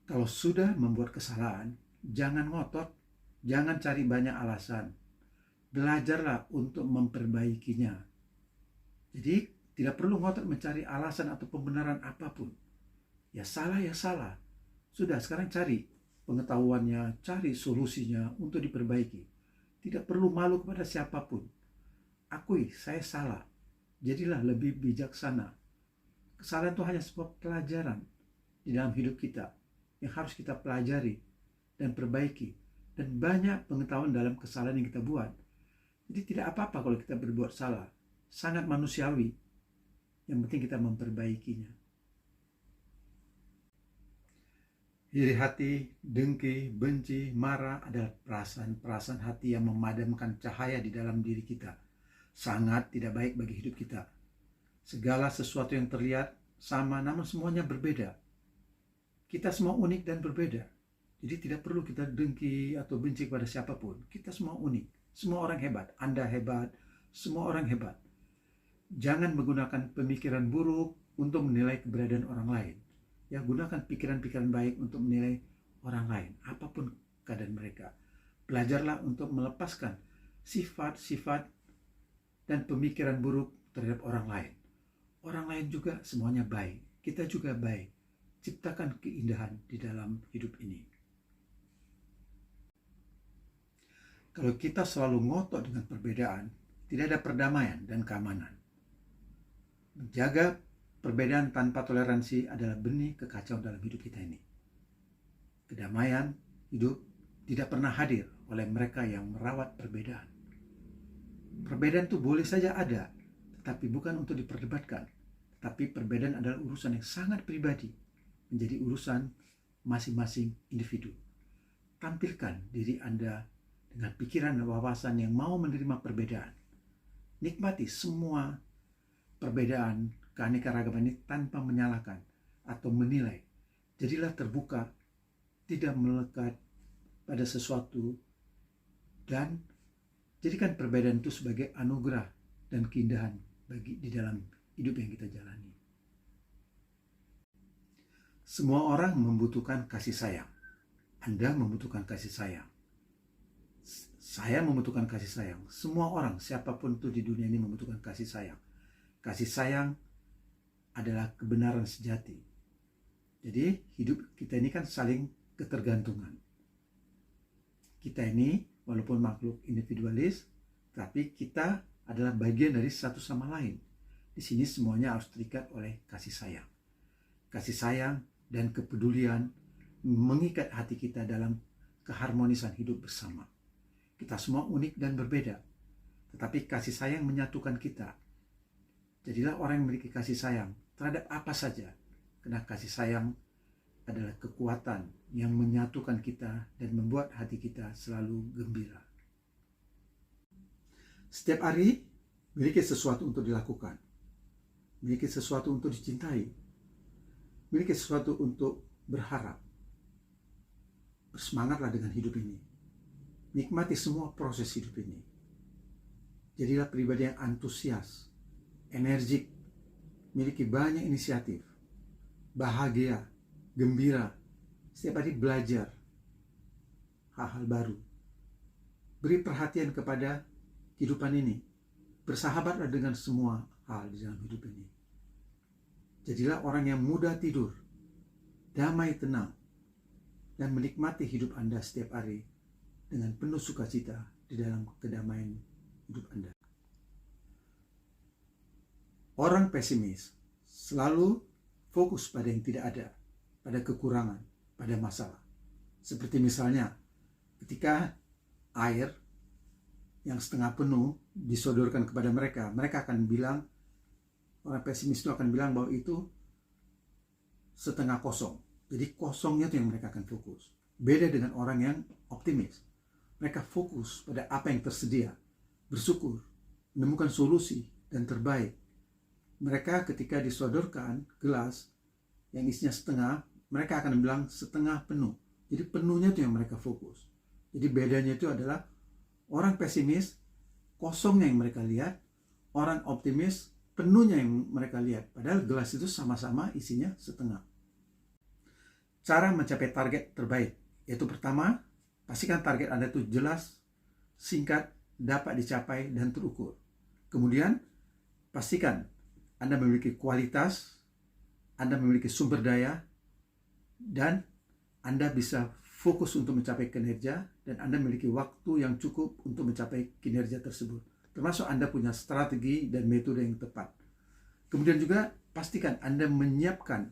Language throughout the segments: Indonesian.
Kalau sudah membuat kesalahan, jangan ngotot, jangan cari banyak alasan. Belajarlah untuk memperbaikinya. Jadi tidak perlu ngotot mencari alasan atau pembenaran apapun. Ya salah, ya salah. Sudah, sekarang cari pengetahuannya, cari solusinya untuk diperbaiki. Tidak perlu malu kepada siapapun. Akui, saya salah. Jadilah lebih bijaksana. Kesalahan itu hanya sebuah pelajaran di dalam hidup kita yang harus kita pelajari dan perbaiki. Dan banyak pengetahuan dalam kesalahan yang kita buat. Jadi tidak apa-apa kalau kita berbuat salah. Sangat manusiawi. Yang penting kita memperbaikinya. Iri hati, dengki, benci, marah adalah perasaan-perasaan hati yang memadamkan cahaya di dalam diri kita. Sangat tidak baik bagi hidup kita. Segala sesuatu yang terlihat sama, namun semuanya berbeda. Kita semua unik dan berbeda. Jadi tidak perlu kita dengki atau benci kepada siapapun. Kita semua unik. Semua orang hebat. Anda hebat. Semua orang hebat. Jangan menggunakan pemikiran buruk untuk menilai keberadaan orang lain. Ya, gunakan pikiran-pikiran baik untuk menilai orang lain, apapun keadaan mereka. Belajarlah untuk melepaskan sifat-sifat dan pemikiran buruk terhadap orang lain. Orang lain juga semuanya baik, kita juga baik. Ciptakan keindahan di dalam hidup ini. Kalau kita selalu ngotot dengan perbedaan, tidak ada perdamaian dan keamanan. Menjaga perbedaan tanpa toleransi adalah benih kekacauan dalam hidup kita ini. Kedamaian hidup tidak pernah hadir oleh mereka yang merawat perbedaan. Perbedaan itu boleh saja ada, tetapi bukan untuk diperdebatkan. Tetapi perbedaan adalah urusan yang sangat pribadi, menjadi urusan masing-masing individu. Tampilkan diri Anda dengan pikiran dan wawasan yang mau menerima perbedaan. Nikmati semua perbedaan, keanekaragaman ini tanpa menyalahkan atau menilai. Jadilah terbuka, tidak melekat pada sesuatu, dan jadikan perbedaan itu sebagai anugerah dan keindahan di dalam hidup yang kita jalani. Semua orang membutuhkan kasih sayang. Anda membutuhkan kasih sayang. Saya membutuhkan kasih sayang. Semua orang, siapapun itu di dunia ini membutuhkan kasih sayang. Kasih sayang adalah kebenaran sejati. Jadi hidup kita ini kan saling ketergantungan. Kita ini walaupun makhluk individualis, tapi kita adalah bagian dari satu sama lain. Di sini semuanya harus terikat oleh kasih sayang. Kasih sayang dan kepedulian mengikat hati kita dalam keharmonisan hidup bersama. Kita semua unik dan berbeda, tetapi kasih sayang menyatukan kita. Jadilah orang yang memiliki kasih sayang terhadap apa saja, karena kasih sayang adalah kekuatan yang menyatukan kita dan membuat hati kita selalu gembira. Setiap hari miliki sesuatu untuk dilakukan, miliki sesuatu untuk dicintai, miliki sesuatu untuk berharap. Bersemangatlah dengan hidup ini, nikmati semua proses hidup ini. Jadilah pribadi yang antusias, energik, miliki banyak inisiatif, bahagia, gembira, setiap hari belajar hal-hal baru. Beri perhatian kepada kehidupan ini, bersahabatlah dengan semua hal di dalam hidup ini. Jadilah orang yang mudah tidur, damai tenang, dan menikmati hidup Anda setiap hari dengan penuh sukacita di dalam kedamaian hidup Anda. Orang pesimis selalu fokus pada yang tidak ada, pada kekurangan, pada masalah. Seperti misalnya ketika air yang setengah penuh disodorkan kepada mereka, mereka akan bilang, orang pesimis itu akan bilang bahwa itu setengah kosong. Jadi kosongnya itu yang mereka akan fokus. Beda dengan orang yang optimis. Mereka fokus pada apa yang tersedia, bersyukur, menemukan solusi dan terbaik. Mereka ketika disodorkan gelas yang isinya setengah, mereka akan bilang setengah penuh. Jadi penuhnya itu yang mereka fokus. Jadi bedanya itu adalah orang pesimis, kosongnya yang mereka lihat, orang optimis, penuhnya yang mereka lihat. Padahal gelas itu sama-sama isinya setengah. cara mencapai target terbaik, yaitu pertama, pastikan target Anda itu jelas, singkat, dapat dicapai, dan terukur. Kemudian, pastikan Anda memiliki kualitas, Anda memiliki sumber daya, dan Anda bisa fokus untuk mencapai kinerja, dan Anda memiliki waktu yang cukup untuk mencapai kinerja tersebut. Termasuk Anda punya strategi dan metode yang tepat. Kemudian juga pastikan Anda menyiapkan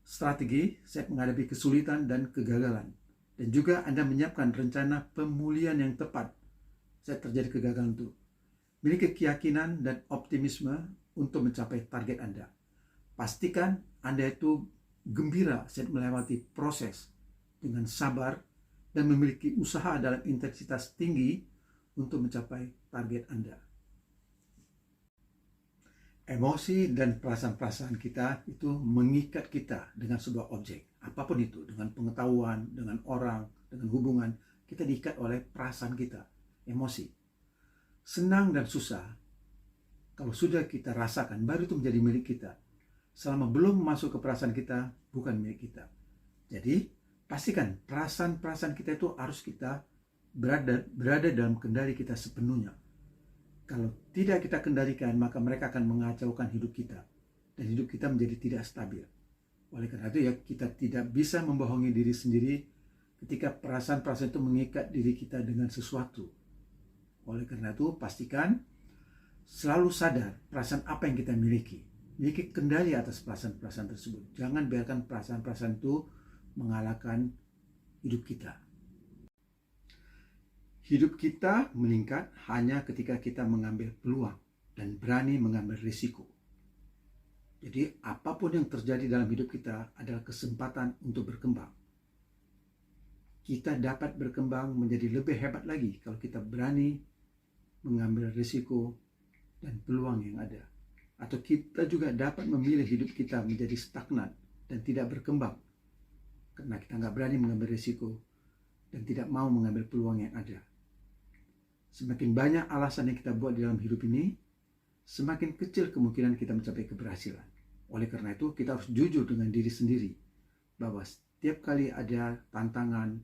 strategi saat menghadapi kesulitan dan kegagalan. Dan juga Anda menyiapkan rencana pemulihan yang tepat saat terjadi kegagalan itu. Miliki keyakinan dan optimisme untuk mencapai target Anda. Pastikan Anda itu gembira saat melewati proses dengan sabar dan memiliki usaha dalam intensitas tinggi untuk mencapai target Anda. Emosi dan perasaan-perasaan kita itu mengikat kita dengan sebuah objek. Apapun itu, dengan pengetahuan, dengan orang, dengan hubungan, kita diikat oleh perasaan kita, emosi. Senang dan susah, kalau sudah kita rasakan, baru itu menjadi milik kita. Selama belum masuk ke perasaan kita, bukan milik kita. Jadi, pastikan perasaan-perasaan kita itu harus kita berada dalam kendali kita sepenuhnya. Kalau tidak kita kendalikan, maka mereka akan mengacaukan hidup kita. Dan hidup kita menjadi tidak stabil. Oleh karena itu ya, kita tidak bisa membohongi diri sendiri ketika perasaan-perasaan itu mengikat diri kita dengan sesuatu. Oleh karena itu, pastikan selalu sadar perasaan apa yang kita miliki. Miliki kendali atas perasaan-perasaan tersebut. Jangan biarkan perasaan-perasaan itu mengalahkan hidup kita. Hidup kita meningkat hanya ketika kita mengambil peluang dan berani mengambil risiko. Jadi apapun yang terjadi dalam hidup kita adalah kesempatan untuk berkembang. Kita dapat berkembang menjadi lebih hebat lagi kalau kita berani mengambil risiko dan peluang yang ada. Atau kita juga dapat memilih hidup kita menjadi stagnan dan tidak berkembang karena kita nggak berani mengambil risiko dan tidak mau mengambil peluang yang ada. Semakin banyak alasan yang kita buat di dalam hidup ini, semakin kecil kemungkinan kita mencapai keberhasilan. Oleh karena itu, kita harus jujur dengan diri sendiri bahwa setiap kali ada tantangan,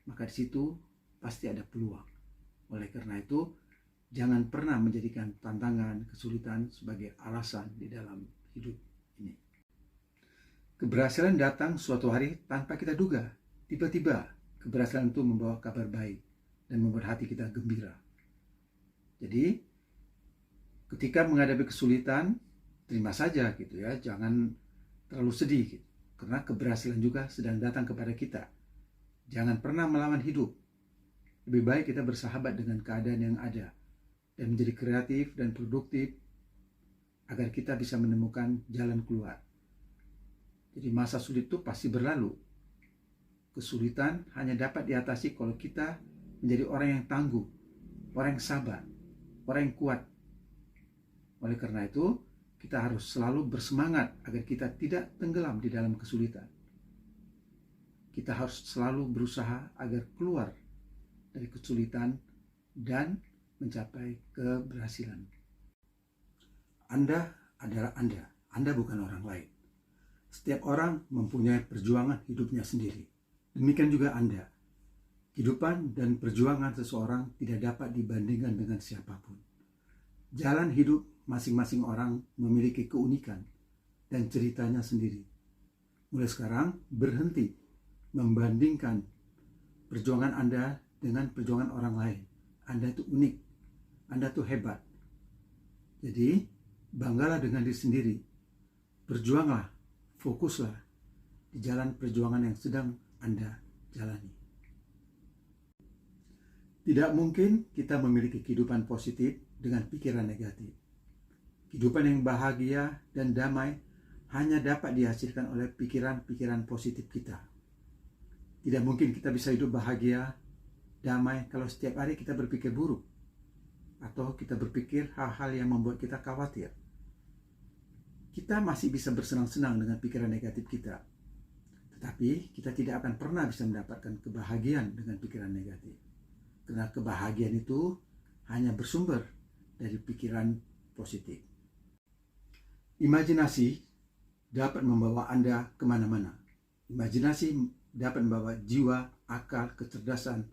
maka di situ pasti ada peluang. Oleh karena itu, jangan pernah menjadikan tantangan, kesulitan sebagai alasan di dalam hidup ini. Keberhasilan datang suatu hari tanpa kita duga. Tiba-tiba keberhasilan itu membawa kabar baik dan membuat hati kita gembira. Jadi ketika menghadapi kesulitan, terima saja gitu ya, jangan terlalu sedih gitu. Karena keberhasilan juga sedang datang kepada kita. Jangan pernah melawan hidup. Lebih baik kita bersahabat dengan keadaan yang ada dan menjadi kreatif dan produktif agar kita bisa menemukan jalan keluar. Jadi masa sulit itu pasti berlalu. Kesulitan hanya dapat diatasi kalau kita menjadi orang yang tangguh, orang yang sabar, orang yang kuat. Oleh karena itu, kita harus selalu bersemangat agar kita tidak tenggelam di dalam kesulitan. Kita harus selalu berusaha agar keluar dari kesulitan dan mencapai keberhasilan. Anda adalah Anda bukan orang lain. Setiap orang mempunyai perjuangan hidupnya sendiri. Demikian juga Anda. Kehidupan dan perjuangan seseorang tidak dapat dibandingkan dengan siapapun. Jalan hidup masing-masing orang memiliki keunikan dan ceritanya sendiri. Mulai sekarang, berhenti membandingkan perjuangan Anda dengan perjuangan orang lain. Anda itu unik, Anda itu hebat. Jadi, banggalah dengan diri sendiri. Berjuanglah, fokuslah di jalan perjuangan yang sedang Anda jalani. Tidak mungkin kita memiliki kehidupan positif dengan pikiran negatif. Kehidupan yang bahagia dan damai hanya dapat dihasilkan oleh pikiran-pikiran positif kita. Tidak mungkin kita bisa hidup bahagia, damai kalau setiap hari kita berpikir buruk atau kita berpikir hal-hal yang membuat kita khawatir. Kita masih bisa bersenang-senang dengan pikiran negatif kita, tetapi kita tidak akan pernah bisa mendapatkan kebahagiaan dengan pikiran negatif. Karena kebahagiaan itu hanya bersumber dari pikiran positif. Imajinasi dapat membawa Anda kemana-mana. Imajinasi dapat membawa jiwa, akal, kecerdasan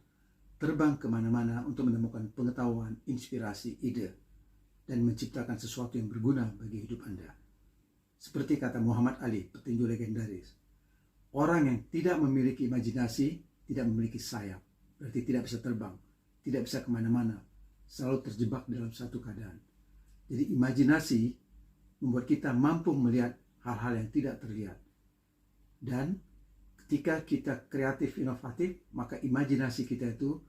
terbang kemana-mana untuk menemukan pengetahuan, inspirasi, ide, dan menciptakan sesuatu yang berguna bagi hidup Anda. Seperti kata Muhammad Ali, petinju legendaris, orang yang tidak memiliki imajinasi tidak memiliki sayap, berarti tidak bisa terbang, tidak bisa kemana-mana, selalu terjebak dalam satu keadaan. Jadi imajinasi membuat kita mampu melihat hal-hal yang tidak terlihat. Dan ketika kita kreatif, inovatif, maka imajinasi kita itu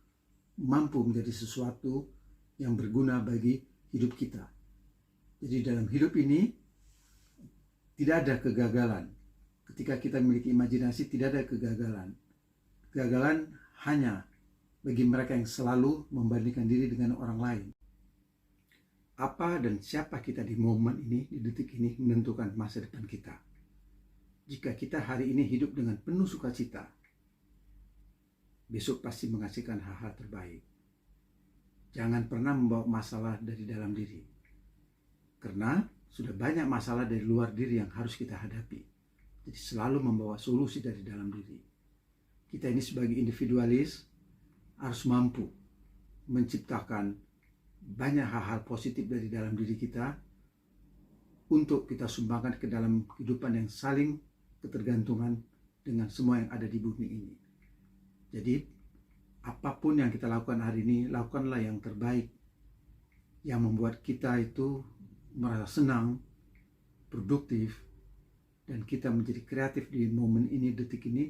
mampu menjadi sesuatu yang berguna bagi hidup kita. Jadi dalam hidup ini tidak ada kegagalan. Ketika kita memiliki imajinasi tidak ada kegagalan. Kegagalan hanya bagi mereka yang selalu membandingkan diri dengan orang lain. Apa dan siapa kita di momen ini, di detik ini, menentukan masa depan kita. Jika kita hari ini hidup dengan penuh sukacita, besok pasti menghasilkan hal-hal terbaik. Jangan pernah membawa masalah dari dalam diri, karena sudah banyak masalah dari luar diri yang harus kita hadapi. Jadi selalu membawa solusi dari dalam diri. Kita ini sebagai individualis harus mampu menciptakan banyak hal-hal positif dari dalam diri kita untuk kita sumbangkan ke dalam kehidupan yang saling ketergantungan dengan semua yang ada di bumi ini. Jadi apapun yang kita lakukan hari ini, lakukanlah yang terbaik, yang membuat kita itu merasa senang, produktif, dan kita menjadi kreatif di momen ini, detik ini,